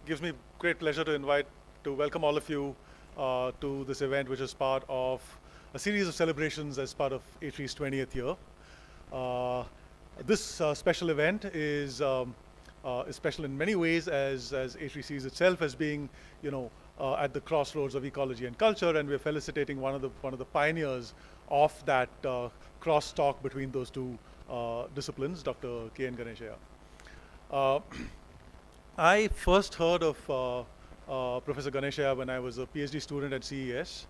Gives me great pleasure to welcome all of you to this event, which is part of a series of celebrations as part of ATREE's 20th year. This special event is special in many ways, as ATREE sees itself as being, at the crossroads of ecology and culture, and we're felicitating one of the pioneers of that crosstalk between those two disciplines, Dr. K.N. Ganeshaiah. I first heard of Professor Ganeshaiah when I was a PhD student at CES,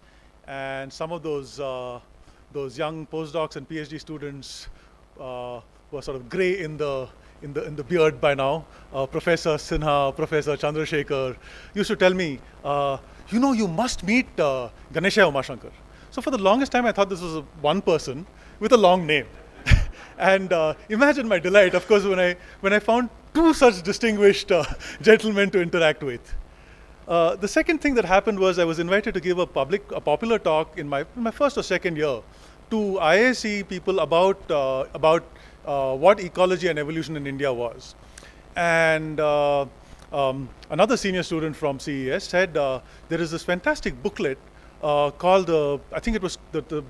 and some of those young postdocs and PhD students were sort of gray in the beard by now. Professor Sinha, Professor Chandrasekhar used to tell me, you must meet Ganeshaiah Umashankar. So for the longest time, I thought this was one person with a long name. And imagine my delight, of course, when I found two such distinguished gentlemen to interact with. The second thing that happened was I was invited to give a popular talk in my first or second year to IISc people about what ecology and evolution in India was. And another senior student from CES said there is this fantastic booklet called, I think it was the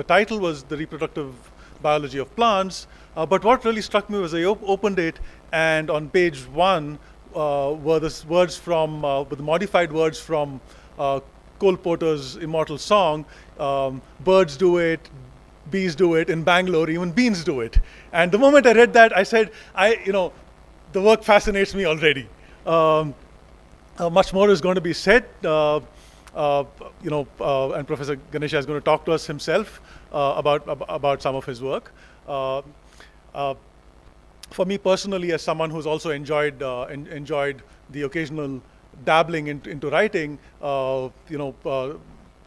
title was The Reproductive Biology of Plants, but what really struck me was I opened it, and on page 1 were the words from, with modified words from Cole Porter's immortal song, birds do it, bees do it, in Bangalore even beans do it. And the moment I read that, I said, the work fascinates me already. Much more is going to be said, and Professor Ganeshaiah is going to talk to us himself about some of his work. For me personally, as someone who's also enjoyed the occasional dabbling into writing, Dr.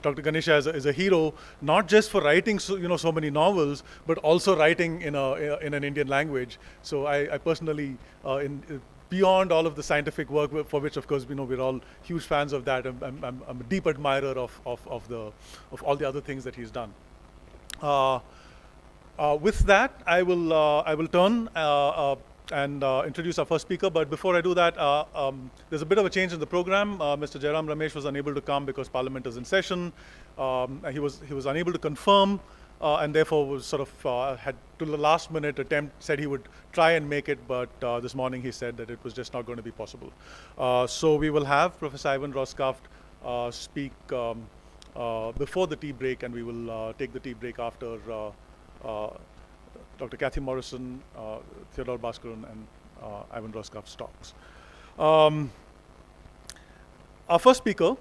Ganeshaiah is a hero, not just for writing so many novels, but also writing in an Indian language. So I personally, beyond all of the scientific work for which, of course, we're all huge fans of that, I'm a deep admirer of all the other things that he's done. With that, I will turn and introduce our first speaker. But before I do that, there's a bit of a change in the program. Mr. Jairam Ramesh was unable to come because Parliament is in session. He was unable to confirm, and therefore was sort of had to the last minute attempt, said he would try and make it, but this morning he said that it was just not going to be possible. So we will have Professor Ivan Roskaft speak before the tea break, and we will take the tea break after Dr. Kathy Morrison, Theodore Bhaskaran, and Ivan Roskaft's talks. Our first speaker,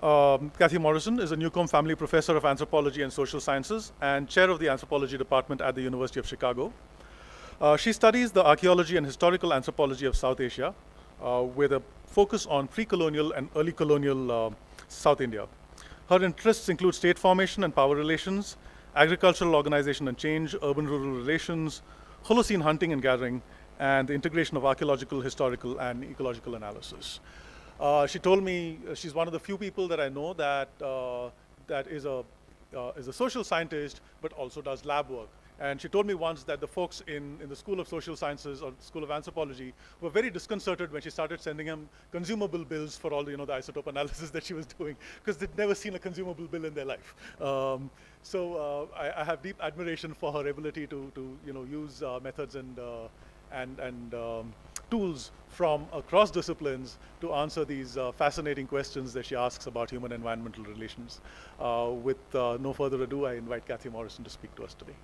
Kathy Morrison, is a Newcomb Family Professor of Anthropology and Social Sciences and Chair of the Anthropology Department at the University of Chicago. She studies the archaeology and historical anthropology of South Asia with a focus on pre-colonial and early colonial South India. Her interests include state formation and power relations, agricultural organization and change, urban-rural relations, Holocene hunting and gathering, and the integration of archaeological, historical, and ecological analysis. She told me she's one of the few people that I know that is a social scientist, but also does lab work. And she told me once that the folks in the School of Social Sciences or School of Anthropology were very disconcerted when she started sending him consumable bills for all the isotope analysis that she was doing, because they'd never seen a consumable bill in their life. So I have deep admiration for her ability to use methods and tools from across disciplines to answer these fascinating questions that she asks about human-environmental relations. With no further ado, I invite Kathy Morrison to speak to us today.